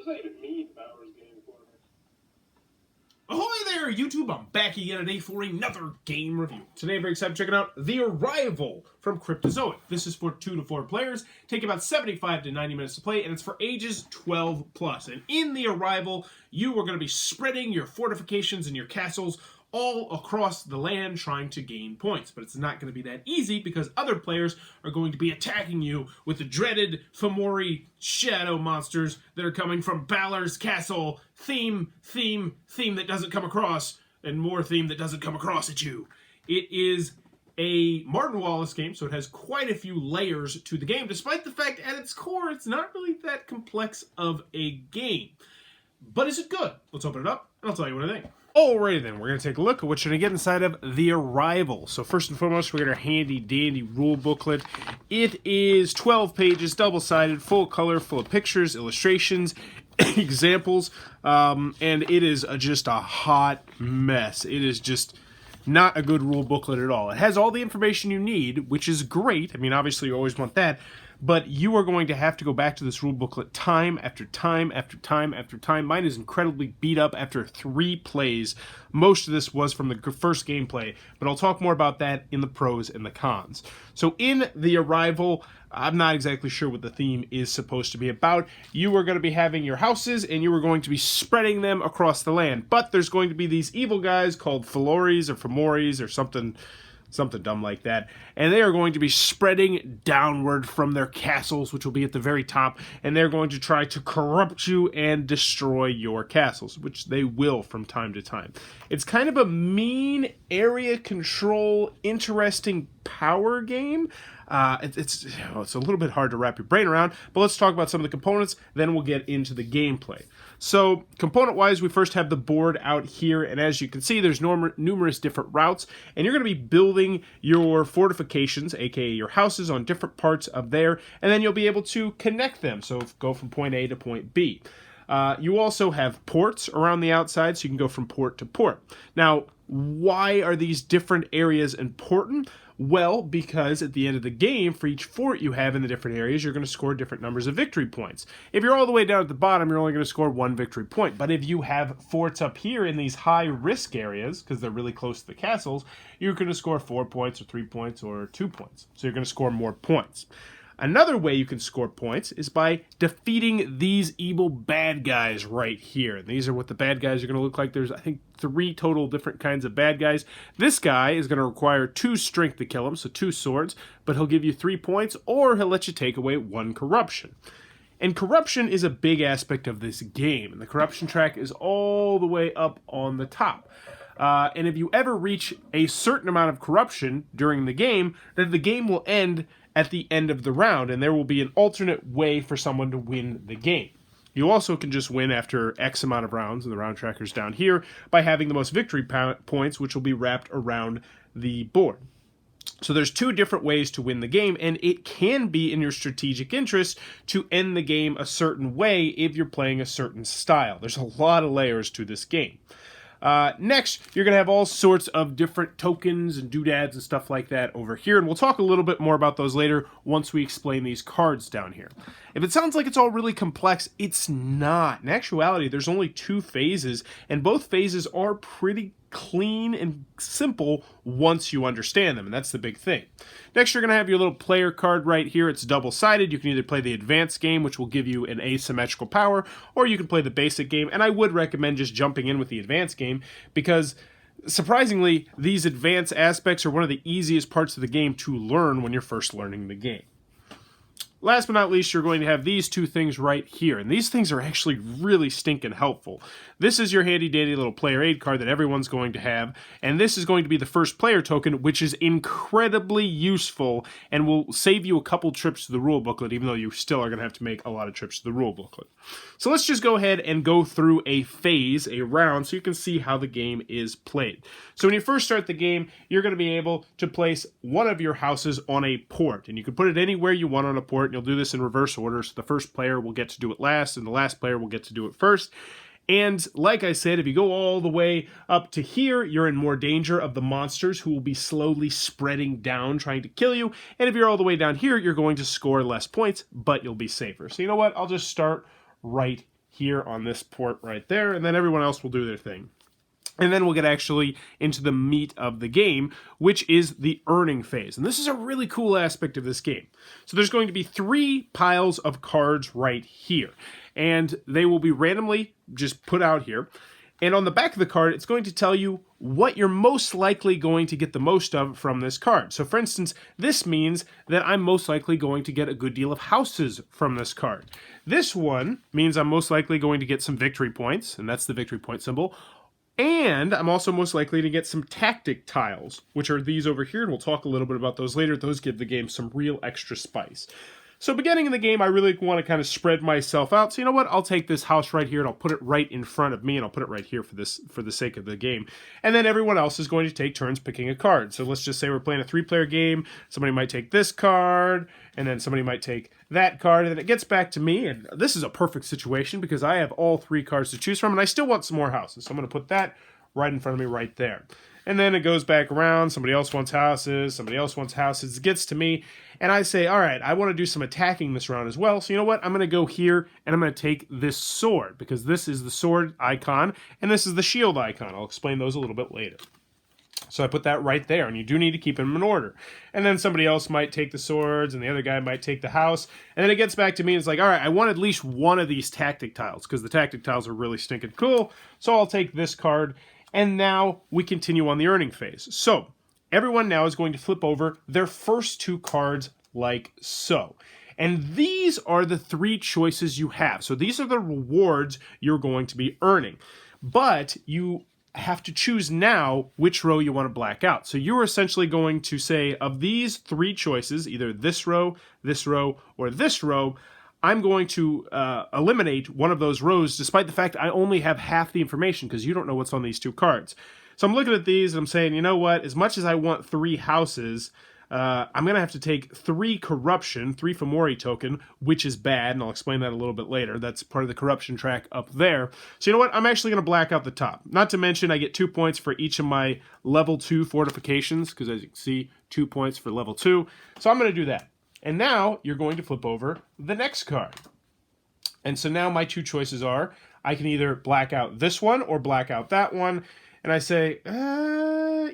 Ahoy there, YouTube! I'm back again today for another game review. Today I'm very excited to check out The Arrival from Cryptozoic. This is for 2 to 4 players, take about 75 to 90 minutes to play, and it's for ages 12 plus. And in The Arrival, you are going to be spreading your fortifications and your castles all across the land trying to gain points. But it's not going to be that easy because other players are going to be attacking you with the dreaded Fomori shadow monsters that are coming from Balor's castle. Theme that doesn't come across, and more theme that doesn't come across at you. It is a Martin Wallace game, so it has quite a few layers to the game, despite the fact at its core it's not really that complex of a game. But is it good? Let's open it up, and I'll tell you what I think. Alrighty then, we're going to take a look at what you're going to get inside of The Arrival. So first and foremost, we get our handy dandy rule booklet. It is 12 pages, double-sided, full color, full of pictures, illustrations, examples, and it is just a hot mess. It is just not a good rule booklet at all. It has all the information you need, which is great. I mean, obviously you always want that, but you are going to have to go back to this rule booklet time after time after time after time. Mine is incredibly beat up after 3 plays. Most of this was from the first gameplay, but I'll talk more about that in the pros and the cons. So in The Arrival, I'm not exactly sure what the theme is supposed to be about. You are going to be having your houses, and you are going to be spreading them across the land. But there's going to be these evil guys called Faloris or Fomoris or something dumb like that, and they are going to be spreading downward from their castles, which will be at the very top, and they're going to try to corrupt you and destroy your castles, which they will from time to time. It's kind of a mean area control, interesting power game. It's a little bit hard to wrap your brain around, but let's talk about some of the components, then we'll get into the gameplay. So, component-wise, we first have the board out here, and as you can see, there's numerous different routes, and you're going to be building your fortifications, aka your houses, on different parts of there, and then you'll be able to connect them, so go from point A to point B. You also have ports around the outside, so you can go from port to port. Now, why are these different areas important? Well, because at the end of the game, for each fort you have in the different areas, you're going to score different numbers of victory points. If you're all the way down at the bottom, you're only going to score 1 victory point. But if you have forts up here in these high-risk areas, because they're really close to the castles, you're going to score 4 points or 3 points or 2 points. So you're going to score more points. Another way you can score points is by defeating these evil bad guys right here. And these are what the bad guys are going to look like. There's, I think, 3 total different kinds of bad guys. This guy is going to require 2 strength to kill him, so 2 swords, but he'll give you 3 points, or he'll let you take away 1 corruption. And corruption is a big aspect of this game, and the corruption track is all the way up on the top. And if you ever reach a certain amount of corruption during the game, then the game will end at the end of the round, and there will be an alternate way for someone to win the game. You also can just win after X amount of rounds, and the round tracker's down here, by having the most victory points, which will be wrapped around the board. So there's 2 different ways to win the game, and it can be in your strategic interest to end the game a certain way if you're playing a certain style. There's a lot of layers to this game. Next, you're going to have all sorts of different tokens and doodads and stuff like that over here, and we'll talk a little bit more about those later once we explain these cards down here. If it sounds like it's all really complex, it's not. In actuality, there's only 2 phases, and both phases are pretty clean and simple once you understand them, and that's the big thing. Next, you're going to have your little player card right here. It's double-sided. You can either play the advanced game, which will give you an asymmetrical power, or you can play the basic game, and I would recommend just jumping in with the advanced game because surprisingly, these advanced aspects are one of the easiest parts of the game to learn when you're first learning the game. Last but not least, you're going to have these 2 things right here, and these things are actually really stinking helpful. This is your handy-dandy little player aid card that everyone's going to have, and this is going to be the first player token, which is incredibly useful and will save you a couple trips to the rule booklet, even though you still are going to have to make a lot of trips to the rule booklet. So let's just go ahead and go through a phase, a round, so you can see how the game is played. So when you first start the game, you're going to be able to place one of your houses on a port, and you can put it anywhere you want on a port, and you'll do this in reverse order, so the first player will get to do it last, and the last player will get to do it first. And like I said, if you go all the way up to here, you're in more danger of the monsters who will be slowly spreading down trying to kill you. And if you're all the way down here, you're going to score less points, but you'll be safer. So you know what? I'll just start right here on this port right there, and then everyone else will do their thing. And then we'll get actually into the meat of the game, which is the earning phase. And this is a really cool aspect of this game. So there's going to be 3 piles of cards right here. And they will be randomly just put out here. And on the back of the card, it's going to tell you what you're most likely going to get the most of from this card. So for instance, this means that I'm most likely going to get a good deal of houses from this card. This one means I'm most likely going to get some victory points, and that's the victory point symbol. And I'm also most likely to get some tactic tiles, which are these over here, and we'll talk a little bit about those later. Those give the game some real extra spice. So beginning in the game, I really want to kind of spread myself out. So you know what? I'll take this house right here, and I'll put it right in front of me, and I'll put it right here for the sake of the game. And then everyone else is going to take turns picking a card. So let's just say we're playing a 3-player game. Somebody might take this card, and then somebody might take that card, and then it gets back to me. And this is a perfect situation because I have all 3 cards to choose from, and I still want some more houses. So I'm going to put that right in front of me right there. And then it goes back around. Somebody else wants houses. Somebody else wants houses. It gets to me. And I say, all right, I want to do some attacking this round as well. So you know what? I'm going to go here and I'm going to take this sword because this is the sword icon and this is the shield icon. I'll explain those a little bit later. So I put that right there, and you do need to keep them in order. And then somebody else might take the swords, and the other guy might take the house. And then it gets back to me, and it's like, all right, I want at least one of these tactic tiles, because the tactic tiles are really stinking cool. So I'll take this card, and now we continue on the earning phase. So everyone now is going to flip over their first 2 cards like so. And these are the 3 choices you have. So these are the rewards you're going to be earning. But you have to choose now which row you want to black out. So you're essentially going to say, of these 3 choices, either this row, or this row, I'm going to eliminate one of those rows despite the fact I only have half the information because you don't know what's on these 2 cards. So I'm looking at these and I'm saying, you know what, as much as I want 3 houses, I'm going to have to take 3 corruption, 3 Fomori token, which is bad, and I'll explain that a little bit later. That's part of the corruption track up there. So you know what? I'm actually going to black out the top. Not to mention I get 2 points for each of my level 2 fortifications, because as you can see, 2 points for level 2. So I'm going to do that. And now you're going to flip over the next card. And so now my 2 choices are, I can either black out this one or black out that one. And I say,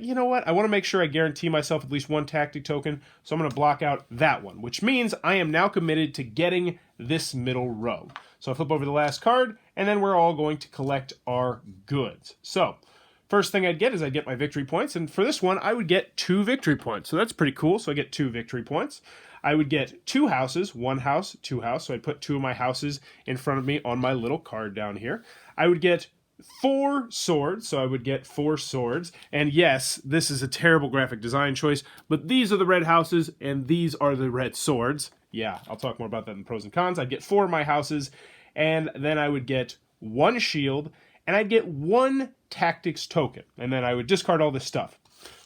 you know what? I want to make sure I guarantee myself at least 1 tactic token, so I'm going to block out that one, which means I am now committed to getting this middle row. So I flip over the last card, and then we're all going to collect our goods. So first thing I'd get is I'd get my victory points, and for this one, I would get 2 victory points. So that's pretty cool, so I get 2 victory points. I would get 2 houses, 1 house, 2 house, so I'd put 2 of my houses in front of me on my little card down here. I would get 4 swords, so I would get 4 swords. And yes, this is a terrible graphic design choice, but these are the red houses and these are the red swords. Yeah, I'll talk more about that in pros and cons. I'd get 4 of my houses, and then I would get 1 shield, and I'd get 1 tactics token, and then I would discard all this stuff.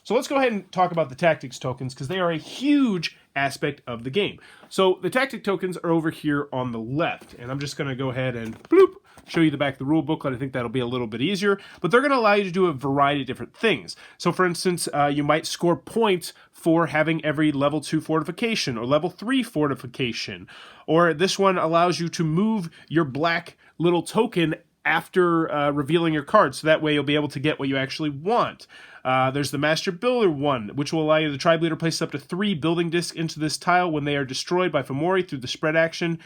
So let's go ahead and talk about the tactics tokens, because they are a huge aspect of the game. So the tactic tokens are over here on the left, and I'm just going to go ahead and bloop, show you the back of the rule booklet. I think that'll be a little bit easier, but they're going to allow you to do a variety of different things. So for instance, you might score points for having every level 2 fortification or level 3 fortification, or this one allows you to move your black little token after revealing your card, so that way you'll be able to get what you actually want. There's the Master Builder one, which will allow you, the Tribe Leader places up to 3 building discs into this tile. When they are destroyed by Fomori through the spread action,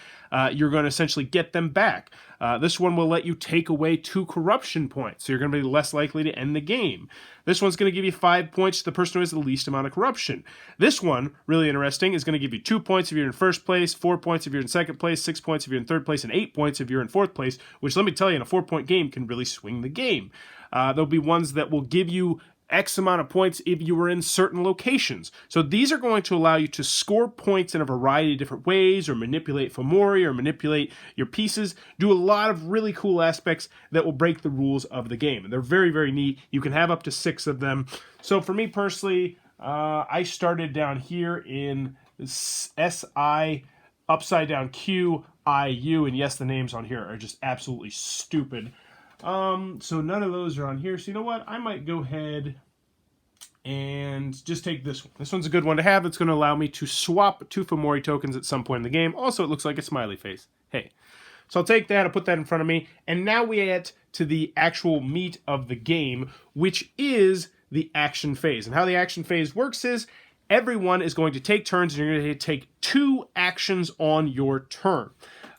you're going to essentially get them back. This one will let you take away 2 corruption points, so you're going to be less likely to end the game. This one's going to give you 5 points to the person who has the least amount of corruption. This one, really interesting, is going to give you 2 points if you're in first place, 4 points if you're in second place, 6 points if you're in third place, and 8 points if you're in fourth place, which, let me tell you, in a 4-point game can really swing the game. There'll be ones that will give you X amount of points if you were in certain locations. So these are going to allow you to score points in a variety of different ways, or manipulate Fomori, or manipulate your pieces, do a lot of really cool aspects that will break the rules of the game. And they're very, very neat. You can have up to 6 of them. So for me personally, I started down here in SI, upside down Q, I, U, and yes, the names on here are just absolutely stupid. So none of those are on here. So you know what? I might go ahead and just take this one. This one's a good one to have. It's going to allow me to swap 2 Fomori tokens at some point in the game. Also, it looks like a smiley face. Hey. So I'll take that, I'll put that in front of me, and now we get to the actual meat of the game, which is the action phase. And how the action phase works is everyone is going to take turns, and you're going to take 2 actions on your turn.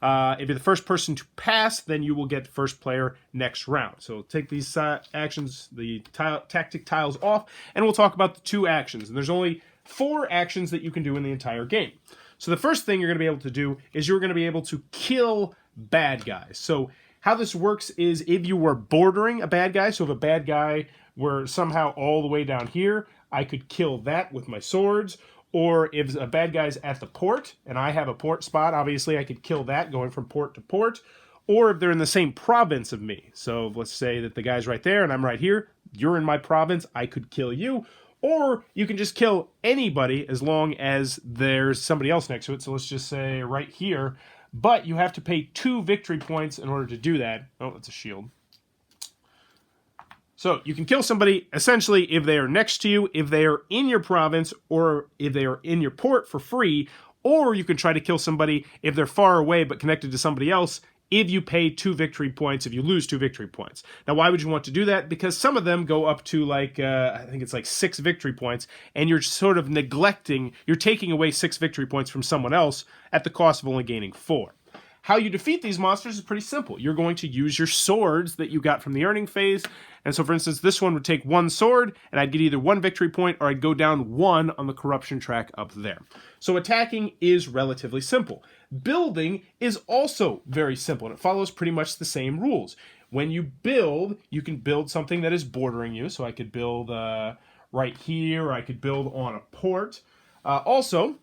If you're the first person to pass, then you will get first player next round. So take these actions, the tactic tiles off, and we'll talk about the 2 actions. And there's only 4 actions that you can do in the entire game. So the first thing you're going to be able to do is you're going to be able to kill bad guys. So how this works is if you were bordering a bad guy, so if a bad guy were somehow all the way down here, I could kill that with my swords. Or if a bad guy's at the port, and I have a port spot, obviously I could kill that going from port to port. Or if they're in the same province of me. So let's say that the guy's right there and I'm right here. You're in my province, I could kill you. Or you can just kill anybody as long as there's somebody else next to it. So let's just say right here. But you have to pay 2 victory points in order to do that. Oh, that's a shield. So you can kill somebody essentially if they are next to you, if they are in your province, or if they are in your port for free, or you can try to kill somebody if they're far away but connected to somebody else if you pay 2 victory points, if you lose 2 victory points. Now, why would you want to do that? Because some of them go up to like, I think it's like 6 victory points, and you're sort of neglecting, you're taking away 6 victory points from someone else at the cost of only gaining 4. How you defeat these monsters is pretty simple. You're going to use your swords that you got from the earning phase. And so, for instance, this one would take 1 sword, and I'd get either 1 victory point, or I'd go down 1 on the corruption track up there. So attacking is relatively simple. Building is also very simple, and it follows pretty much the same rules. When you build, you can build something that is bordering you. So I could build right here, or I could build on a port. Also,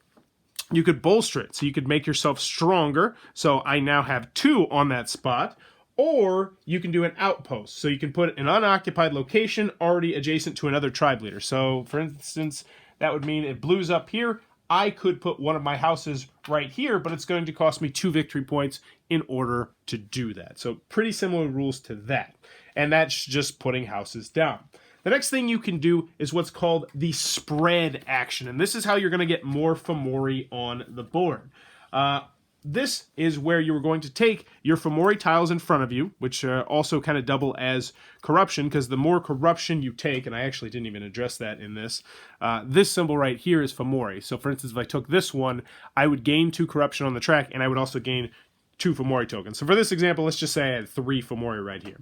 you could bolster it, so you could make yourself stronger. So I now have 2 on that spot. Or you can do an outpost. So you can put an unoccupied location already adjacent to another tribe leader. So, for instance, that would mean if blue's up here, I could put one of my houses right here, but it's going to cost me 2 victory points in order to do that. So pretty similar rules to that. And that's just putting houses down. The next thing you can do is what's called the spread action. And this is how you're going to get more Fomori on the board. This is where you are going to take your Fomori tiles in front of you, which also kind of double as corruption, because the more corruption you take, and I actually didn't even address that in this, this symbol right here is Fomori. So for instance, if I took this one, I would gain 2 corruption on the track, and I would also gain 2 Fomori tokens. So for this example, let's just say I had 3 Fomori right here.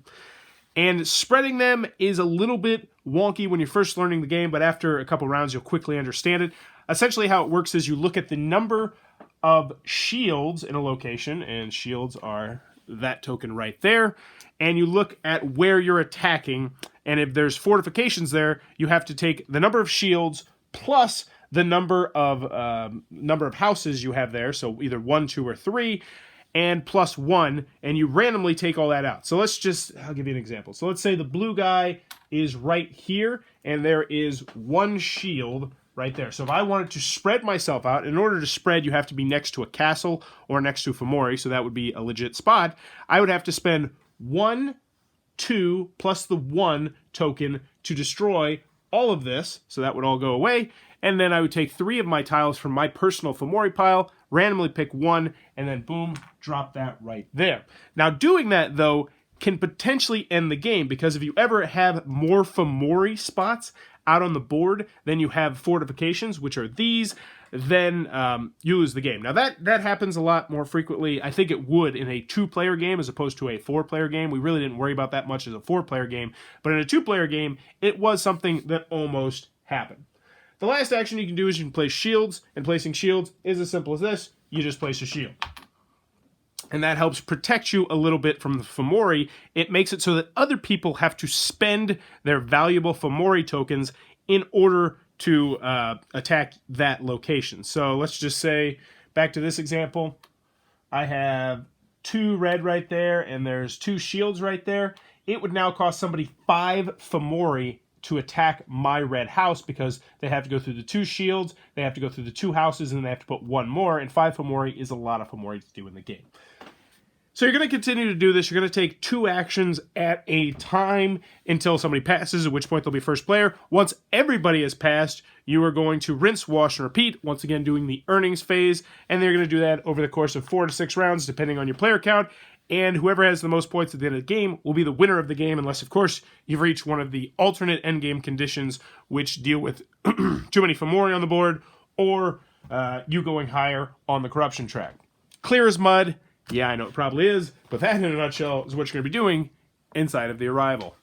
And spreading them is a little bit wonky when you're first learning the game, but after a couple rounds, you'll quickly understand it. Essentially how it works is you look at the number of shields in a location, and shields are that token right there, and you look at where you're attacking, and if there's fortifications there, you have to take the number of shields plus the number of houses you have there, so either 1, 2, or 3, and plus 1, and you randomly take all that out. So I'll give you an example. So let's say the blue guy is right here, and there is 1 shield right there. So if I wanted to spread myself out, in order to spread, you have to be next to a castle or next to Fomori, so that would be a legit spot. I would have to spend 1, 2, plus the 1 token to destroy all of this, so that would all go away. And then I would take 3 of my tiles from my personal Fomori pile, randomly pick 1, and then boom, drop that right there. Now doing that, though, can potentially end the game, because if you ever have more Fomori spots out on the board than you have fortifications, which are these, then you lose the game. Now that happens a lot more frequently. I think it would in a 2-player game as opposed to a 4-player game. We really didn't worry about that much as a 4-player game, but in a 2-player game, it was something that almost happened. The last action you can do is you can place shields, and placing shields is as simple as this. You just place a shield. And that helps protect you a little bit from the Fomori. It makes it so that other people have to spend their valuable Fomori tokens in order to attack that location. So let's just say, back to this example, I have 2 red right there, and there's 2 shields right there. It would now cost somebody 5 Fomori to attack my red house, because they have to go through the 2 shields, they have to go through the 2 houses, and then they have to put 1 more, and 5 Fomori is a lot of Fomori to do in the game. So you're going to continue to do this. You're going to take 2 actions at a time until somebody passes, at which point they'll be first player. Once everybody has passed, you are going to rinse, wash, and repeat, once again doing the earnings phase, and they're going to do that over the course of 4 to 6 rounds, depending on your player count. and whoever has the most points at the end of the game will be the winner of the game, unless, of course, you've reached one of the alternate endgame conditions, which deal with too many Fomori on the board, or you going higher on the corruption track. Clear as mud. Yeah, I know it probably is, but that in a nutshell is what you're going to be doing inside of The Arrival.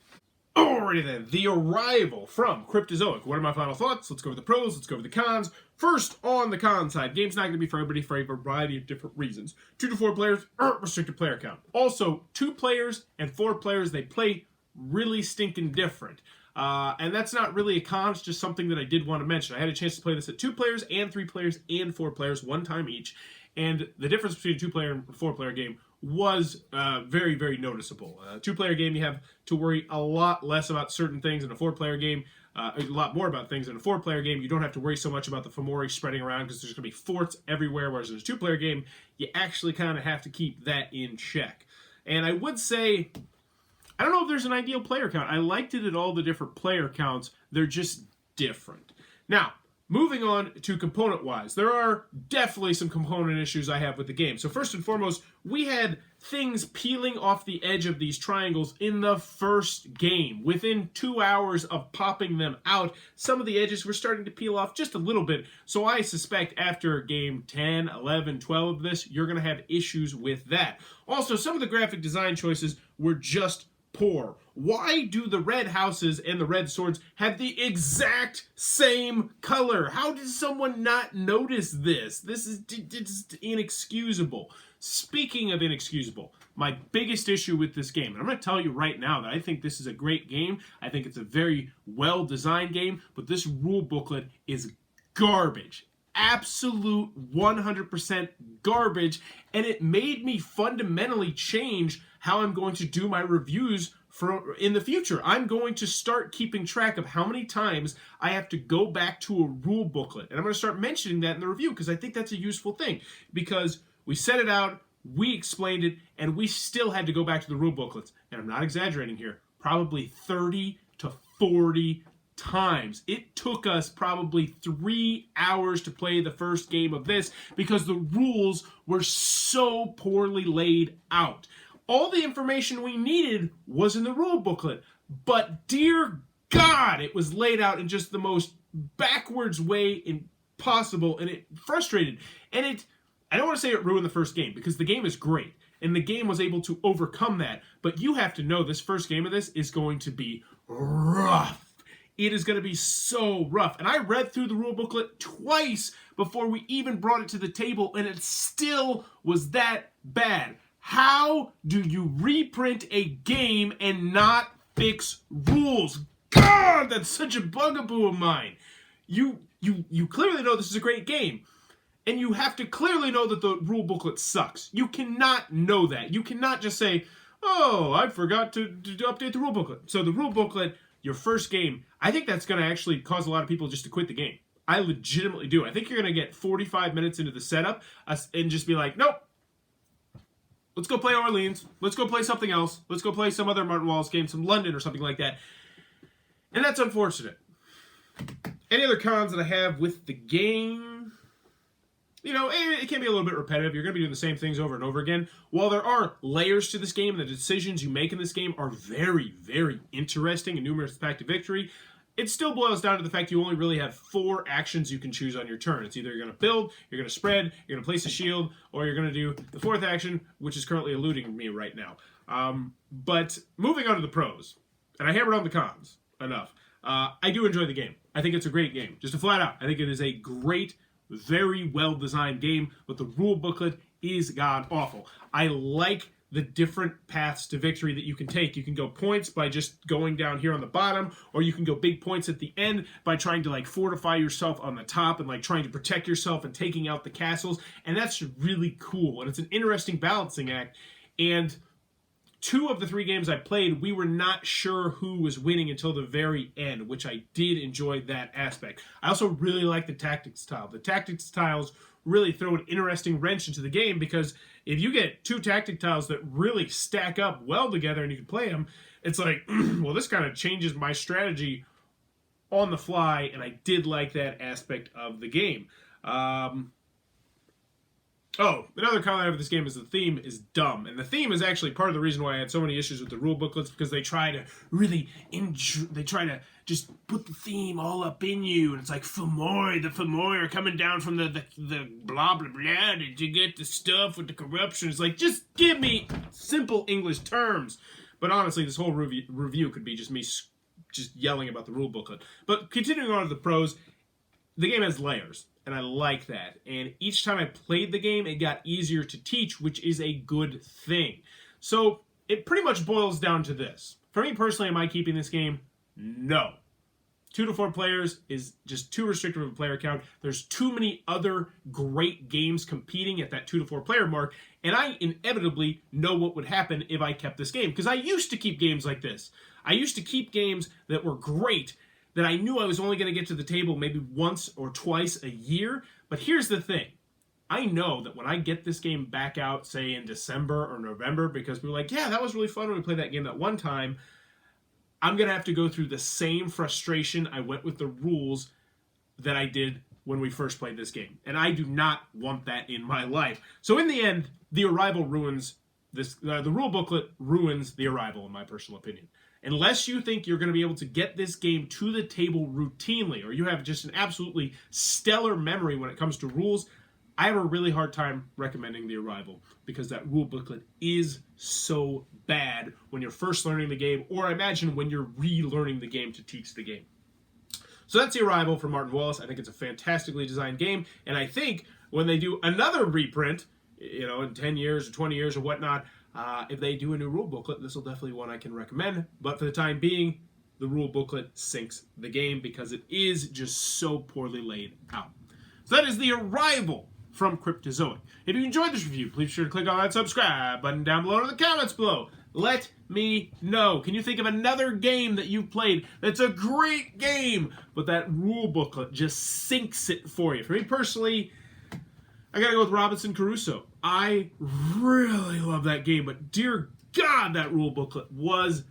Alrighty then, The Arrival from Cryptozoic. What are my final thoughts? Let's go over the pros, let's go over the cons. First, on the con side, game's not going to be for everybody for a variety of different reasons. 2 to 4 players, restricted player count. Also, 2 players and 4 players, they play really stinking different. And that's not really a con, it's just something that I did want to mention. I had a chance to play this at 2 players and 3 players and 4 players, one time each. And the difference between a 2-player and 4-player game was very, very noticeable. A 2-player game, you have to worry a lot less about certain things. In a 4-player game, a lot more about things. In a 4-player game, you don't have to worry so much about the Fomori spreading around because there's going to be forts everywhere, whereas in a 2-player game, you actually kind of have to keep that in check. And I would say, I don't know if there's an ideal player count. I liked it at all the different player counts. They're just different. Now, moving on to component-wise, there are definitely some component issues I have with the game. So first and foremost, we had things peeling off the edge of these triangles in the first game. Within 2 hours of popping them out, some of the edges were starting to peel off just a little bit. So I suspect after game 10, 11, 12 of this, you're going to have issues with that. Also, some of the graphic design choices were just poor. Why do the red houses and the red swords have the exact same color? How did someone not notice this? This is inexcusable. Speaking of inexcusable, my biggest issue with this game, and I'm going to tell you right now that I think this is a great game. I think it's a very well-designed game, but this rule booklet is garbage. Absolute 100% garbage, and it made me fundamentally change how I'm going to do my reviews in the future. I'm going to start keeping track of how many times I have to go back to a rule booklet, and I'm going to start mentioning that in the review because I think that's a useful thing, because we set it out, we explained it, and we still had to go back to the rule booklets, and I'm not exaggerating here, probably 30 to 40 times. It took us probably 3 hours to play the first game of this because the rules were so poorly laid out. All the information we needed was in the rule booklet, but dear God, it was laid out in just the most backwards way possible, and it frustrated. And I don't want to say it ruined the first game, because the game is great, and the game was able to overcome that, but you have to know this first game of this is going to be rough. It is going to be so rough. And I read through the rule booklet twice before we even brought it to the table, and it still was that bad. How do you reprint a game and not fix rules? God, that's such a bugaboo of mine. You clearly know this is a great game, and you have to clearly know that the rule booklet sucks. You cannot know that. You cannot just say, oh, I forgot to update the rule booklet. So the rule booklet, your first game, I think that's going to actually cause a lot of people just to quit the game. I legitimately do. I think you're going to get 45 minutes into the setup and just be like, nope. Let's go play Orleans. Let's go play something else. Let's go play some other Martin Wallace game, some London or something like that. And that's unfortunate. Any other cons that I have with the game? You know, it can be a little bit repetitive. You're going to be doing the same things over and over again. While there are layers to this game, and the decisions you make in this game are very, very interesting and numerous path to victory, it still boils down to the fact you only really have 4 actions you can choose on your turn. It's either you're going to build, you're going to spread, you're going to place a shield, or you're going to do the 4th action, which is currently eluding me right now. But moving on to the pros, and I hammered on the cons enough. I do enjoy the game. I think it's a great game. Just to flat out, I think it is a great, very well-designed game, but the rule booklet is god-awful. I like the different paths to victory that you can take. You can go points by just going down here on the bottom, or you can go big points at the end by trying to fortify yourself on the top and trying to protect yourself and taking out the castles, and that's really cool, and it's an interesting balancing act. And 2 of the 3 games I played, we were not sure who was winning until the very end, which I did enjoy that aspect. I also really like the tactics tile. The tactics tiles really throw an interesting wrench into the game, because if you get 2 tactic tiles that really stack up well together and you can play them, it's like, well, this kind of changes my strategy on the fly, and I did like that aspect of the game. Oh, another comment of this game is the theme is dumb. And the theme is actually part of the reason why I had so many issues with the rule booklets, because they try to really they try to just put the theme all up in you. And it's like, Fomori, the Fomori are coming down from the blah, blah, blah. Did you get the stuff with the corruption? It's like, just give me simple English terms. But honestly, this whole review could be just me just yelling about the rule booklet. But continuing on to the pros, the game has layers. And I like that. And each time I played the game, it got easier to teach, which is a good thing. So it pretty much boils down to this. For me personally, am I keeping this game? No. 2 to 4 players is just too restrictive of a player count. There's too many other great games competing at that 2 to 4 player mark. And I inevitably know what would happen if I kept this game. Because I used to keep games like this. I used to keep games that were great, that I knew I was only going to get to the table maybe once or twice a year. But here's the thing. I know that when I get this game back out, say in December or November, because we were like, yeah, that was really fun when we played that game that one time, I'm going to have to go through the same frustration I went with the rules that I did when we first played this game. And I do not want that in my life. So in the end, The Arrival ruins this. The rule booklet ruins The Arrival, in my personal opinion. Unless you think you're going to be able to get this game to the table routinely, or you have just an absolutely stellar memory when it comes to rules, I have a really hard time recommending The Arrival, because that rule booklet is so bad when you're first learning the game, or I imagine when you're relearning the game to teach the game. So that's The Arrival from Martin Wallace. I think it's a fantastically designed game, and I think when they do another reprint, you know, in 10 years or 20 years or whatnot, if they do a new rule booklet, this will definitely be one I can recommend. But for the time being, the rule booklet sinks the game because it is just so poorly laid out. So that is The Arrival from Cryptozoic. If you enjoyed this review, please be sure to click on that subscribe button down below in the comments below. Let me know. Can you think of another game that you've played that's a great game, but that rule booklet just sinks it for you? For me personally, I gotta go with Robinson Crusoe. I really love that game, but dear God, that rule booklet was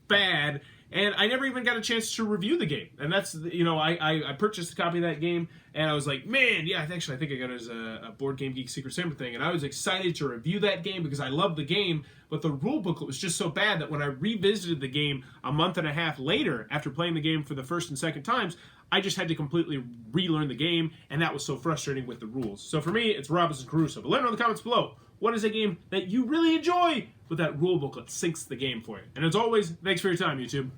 bad, and I never even got a chance to review the game. And that's, you know, I purchased a copy of that game, and I was like, man, yeah, I think I got it as a Board Game Geek Secret Santa thing, and I was excited to review that game because I loved the game, but the rule booklet was just so bad that when I revisited the game a month and a half later, after playing the game for the first and second times, I just had to completely relearn the game, and that was so frustrating with the rules. So for me, it's Robinson Crusoe. But let me know in the comments below, what is a game that you really enjoy, but that rule booklet sinks the game for you? And as always, thanks for your time, YouTube.